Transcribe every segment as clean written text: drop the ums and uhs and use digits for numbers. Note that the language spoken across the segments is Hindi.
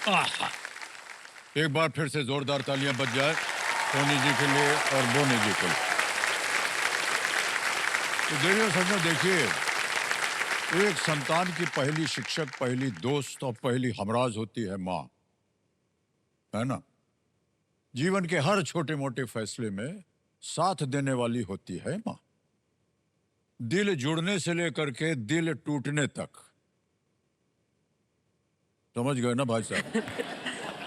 आहा! एक बार फिर से जोरदार तालियां बज जाए सोनी जी के लिए और बोनी जी के लिए। तो देखिए सज्जनों, देखिए, एक संतान की पहली शिक्षक, पहली दोस्त और पहली हमराज होती है माँ, है ना? जीवन के हर छोटे मोटे फैसले में साथ देने वाली होती है माँ। दिल जुड़ने से लेकर के दिल टूटने तक, समझ गए ना भाई साहब?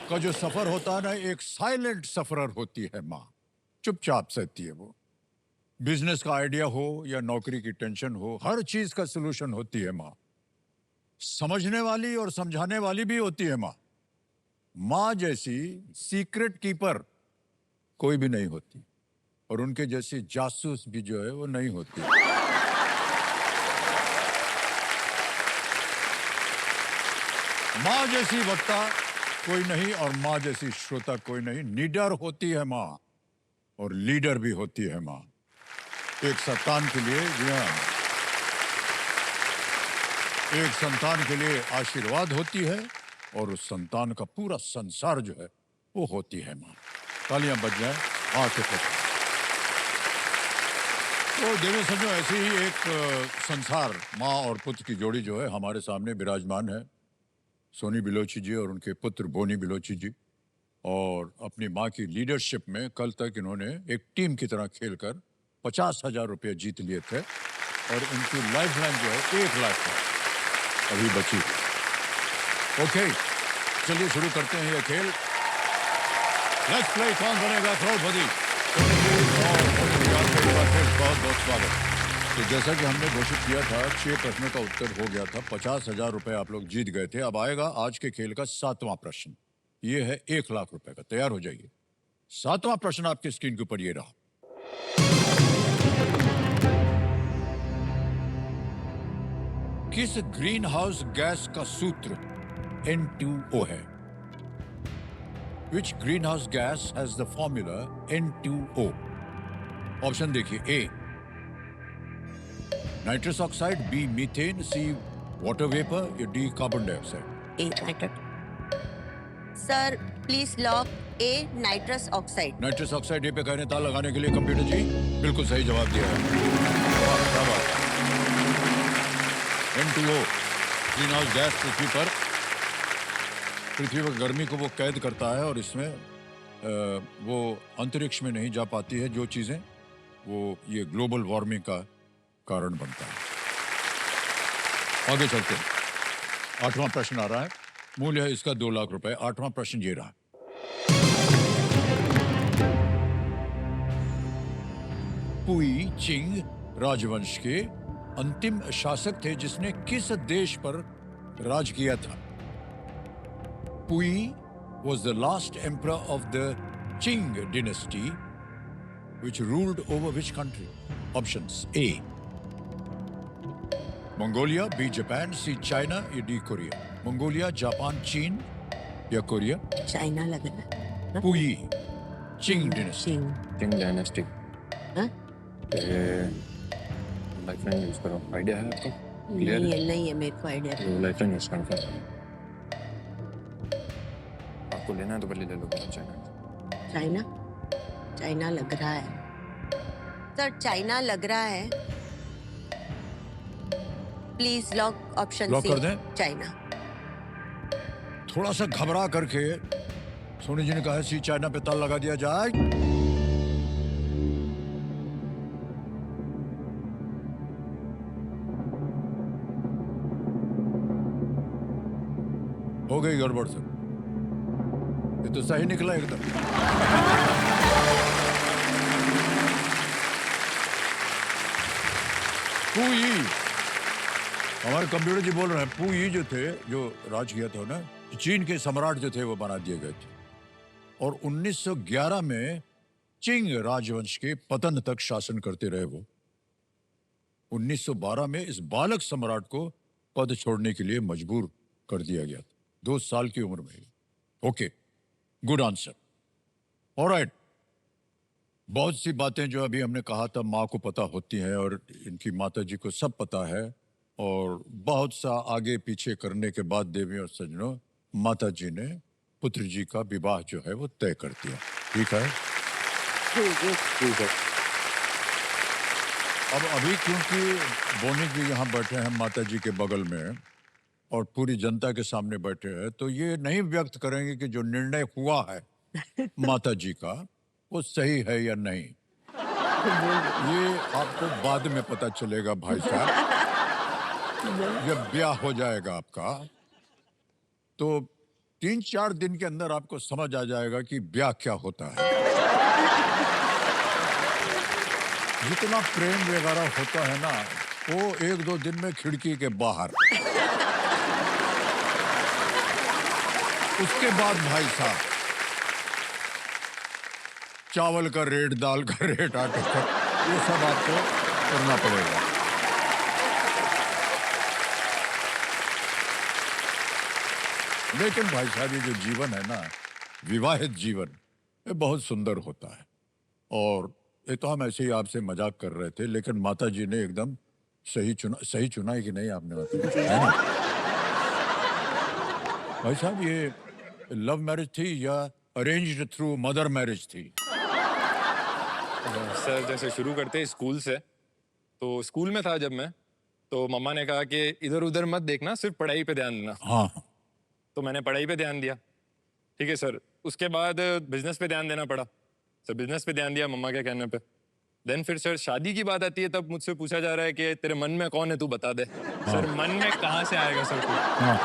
का जो सफर होता है ना, एक साइलेंट सफरर होती है माँ। चुपचाप सहती है वो। बिजनेस का आइडिया हो या नौकरी की टेंशन हो, हर चीज का सोल्यूशन होती है माँ। समझने वाली और समझाने वाली भी होती है माँ। माँ जैसी सीक्रेट कीपर कोई भी नहीं होती, और उनके जैसी जासूस भी जो है वो नहीं होती। माँ जैसी वक्ता कोई नहीं और माँ जैसी श्रोता कोई नहीं। निडर होती है माँ और लीडर भी होती है माँ। एक संतान के लिए, जी हाँ, एक संतान के लिए आशीर्वाद होती है और उस संतान का पूरा संसार जो है वो होती है माँ। तालियां बज जाएं आके तक। तो देखो समझो, ऐसे ही एक संसार, माँ और पुत्र की जोड़ी जो है हमारे सामने विराजमान है। सोनी बिलोची जी और उनके पुत्र बोनी बिलोची जी, और अपनी माँ की लीडरशिप में कल तक इन्होंने एक टीम की तरह खेलकर 50,000 रुपये जीत लिए थे, और उनकी लाइफ लाइन जो है 1 लाख है अभी बची है। ओके, चलिए शुरू करते हैं ये खेल। लेट्स प्ले कौन बनेगा करोड़पति। सोनी जी और मोदी जी, आपका एक बार फिर बहुत बहुत स्वागत। तो जैसा कि हमने घोषित किया था, 6 प्रश्नों का उत्तर हो गया था, 50,000 रुपए आप लोग जीत गए थे। अब आएगा आज के खेल का 7वां प्रश्न। ये है 1 लाख रुपए का। तैयार हो जाइए। 7वां प्रश्न आपकी स्क्रीन के ऊपर ये रहा। किस ग्रीन हाउस गैस का सूत्र N2O है? Which greenhouse gas has the formula N2O? Option देखिए। A nitrous oxide, B methane, C water vapour या D carbon dioxide. A nitrous. Sir please lock A nitrous oxide. Nitrous oxide A पे कहने ताला लगाने के लिए कंप्यूटर जी बिल्कुल सही जवाब दिया है। क्या बात है। N2O ग्रीन हाउस गैस पृथ्वी पर गर्मी को वो कैद करता है, और इसमें वो अंतरिक्ष में नहीं जा पाती है जो चीजें, वो ये ग्लोबल वार्मिंग का कारण बनता है। आगे चलते हैं। 8वां प्रश्न आ रहा है। मूल्य है इसका 2 लाख रुपए। 8वां प्रश्न ये रहा। पुई चिंग राजवंश के अंतिम शासक थे जिसने किस देश पर राज किया था? पुई was the last emperor of the Qing dynasty which ruled over which country? Options: A Mongolia, B Japan, C China या डी कोरिया। मंगोलिया, जापान, चीन या कोरिया? चाइना लग रहा है। Puyi Qing dynasty. Qing dynasty. हाँ? लाइफलाइन यूज करो। आइडिया है आपको? नहीं है मेरे को आइडिया। लाइफलाइन यूज करो। आपको लेना है तो पहले ले लो। चाइना चाइना लग रहा है सर, चाइना लग रहा है। प्लीज लॉक ऑप्शन लॉक सी। कर दें? चाइना। थोड़ा सा घबरा करके सोनी जी ने कहा सी चाइना पे ताला लगा दिया जाए। हो गई गड़बड़ सर, ये तो सही निकला एकदम। पुई, हमारे कंप्यूटर जी बोल रहे हैं, पुई जो थे, जो राज किया था ना, चीन के सम्राट जो थे वो बना दिए गए थे, और 1911 में चिंग राजवंश के पतन तक शासन करते रहे वो। 1912 में इस बालक सम्राट को पद छोड़ने के लिए मजबूर कर दिया गया था, 2 साल की उम्र में। Okay, good answer. ऑलराइट, बहुत सी बातें जो अभी हमने कहा था माँ को पता होती हैं, और इनकी माता जी को सब पता है, और बहुत सा आगे पीछे करने के बाद देवी और सज्जनों, माता जी ने पुत्र जी का विवाह जो है वो तय कर दिया। ठीक है। जी सर। अब अभी क्योंकि बोनी जी यहाँ बैठे हैं माता जी के बगल में और पूरी जनता के सामने बैठे हैं, तो ये नहीं व्यक्त करेंगे कि जो निर्णय हुआ है माता जी का वो सही है या नहीं। ये आपको बाद में पता चलेगा भाई साहब। जब ब्याह हो जाएगा आपका तो 3-4 दिन के अंदर आपको समझ आ जाएगा कि ब्याह क्या होता है। जितना प्रेम वगैरह होता है ना वो 1-2 दिन में खिड़की के बाहर। उसके बाद भाई साहब चावल का रेट, दाल का रेट, आटे का, ये सब आपको करना पड़ेगा। लेकिन भाई साहब ये जो जीवन है ना, विवाहित जीवन, ये बहुत सुंदर होता है। और ये तो हम ऐसे ही आपसे मजाक कर रहे थे, लेकिन माता जी ने एकदम सही चुना है कि नहीं आपने मतलब, है ना? भाई साहब ये लव मैरिज थी या अरेंज्ड थ्रू मदर मैरिज थी? सर जैसे शुरू करते हैं स्कूल से, तो स्कूल में था जब मैं, तो मम्मा ने कहा कि इधर उधर मत देखना, सिर्फ पढ़ाई पे ध्यान देना। हाँ। तो मैंने पढ़ाई पे ध्यान दिया। ठीक है सर। उसके बाद बिजनेस पे ध्यान देना पड़ा। सर बिजनेस पे ध्यान दिया मम्मा के कहने पे। देन फिर सर शादी की बात आती है, तब मुझसे पूछा जा रहा है कि तेरे मन में कौन है, तू बता दे। सर मन में कहाँ से आएगा सर कोई? हाँ।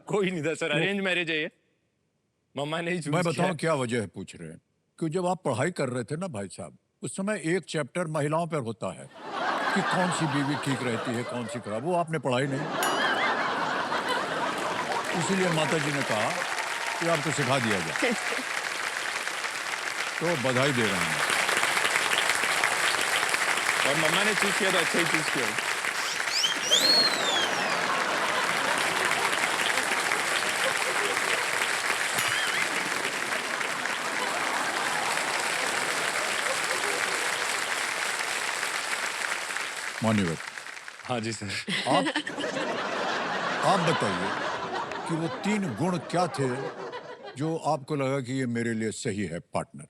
कोई नहीं था सर, अरेंज मैरिज है ये, मम्मा ने ही चूज मैं किया बताऊं है। क्या वजह है पूछ रहे हैं कि जब आप पढ़ाई कर रहे थे ना भाई साहब, उस समय एक चैप्टर महिलाओं पर होता है कि कौन सी बीवी ठीक रहती है, कौन सी खराब। वो आपने पढ़ाई नहीं, इसीलिए माता जी ने कहा कि आपको सिखा दिया जाए। तो बधाई दे रहे हैं। और मम्मा ने चूज किया तो अच्छा ही चूज किया। मान्यवर, हाँ जी सर। आप बताइए कि वो 3 गुण क्या थे जो आपको लगा कि ये मेरे लिए सही है पार्टनर।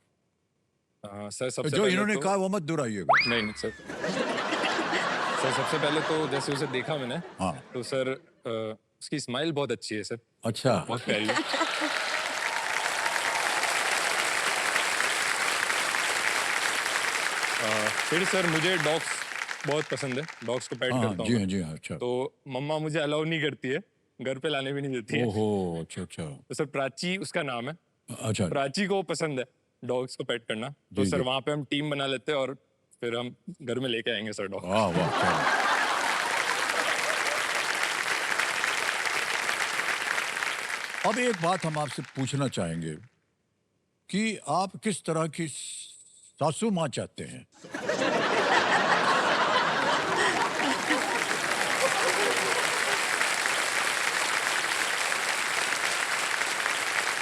सर सबसे जो पहले इन्होंने तो कहा वो मत दोहराइएगा। नहीं नहीं सर। सर सबसे पहले तो जैसे उसे देखा मैंने, हाँ। तो सर उसकी स्माइल बहुत अच्छी है सर, अच्छा। बहुत प्यारी है। फिर सर मुझे डॉग्स बहुत पसंद है, डॉग्स को पेट हाँ करता हूँ जी मैं। हाँ जी हाँ। अच्छा। तो मम्मा मुझे अलाउ नहीं करती है, घर पे लाने भी नहीं देती है। ओहो, अच्छा। तो सर प्राची उसका नाम है, अच्छा। प्राची को पसंद है डॉग्स को पेट करना। तो जी, सर जी। वहां पे हम टीम बना लेते हैं और फिर हम घर में लेके आएंगे सर डॉग। वाह वाह, क्या बात। अब एक बात हम आपसे पूछना चाहेंगे कि आप किस तरह की सासू माँ चाहते हैं?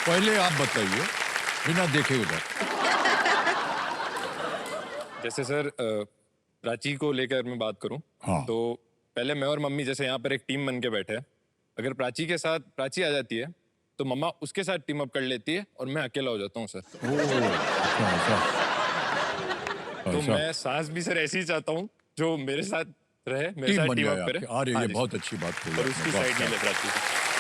पहले आप बताइए, बिना देखे उधर। जैसे सर प्राची को लेकर मैं बात करूं, हाँ। तो पहले मैं और मम्मी जैसे यहाँ पर एक टीम बन के बैठे हैं। अगर प्राची के साथ प्राची आ जाती है तो मम्मा उसके साथ टीम अप कर लेती है और मैं अकेला हो जाता हूँ सर। ओह, अच्छा ऐसा। तो ऐसा मैं सास भी सर ऐसी ही चाहता हूँ जो मेरे साथ रहे, मेरे टीम साथ बन टीम जाए अप करे। आपके। अरे हाँ ये जी बहुत सर। अच्छी बात कही और आपने, उसकी वाह, साइड क्या नहीं ले प्राची की।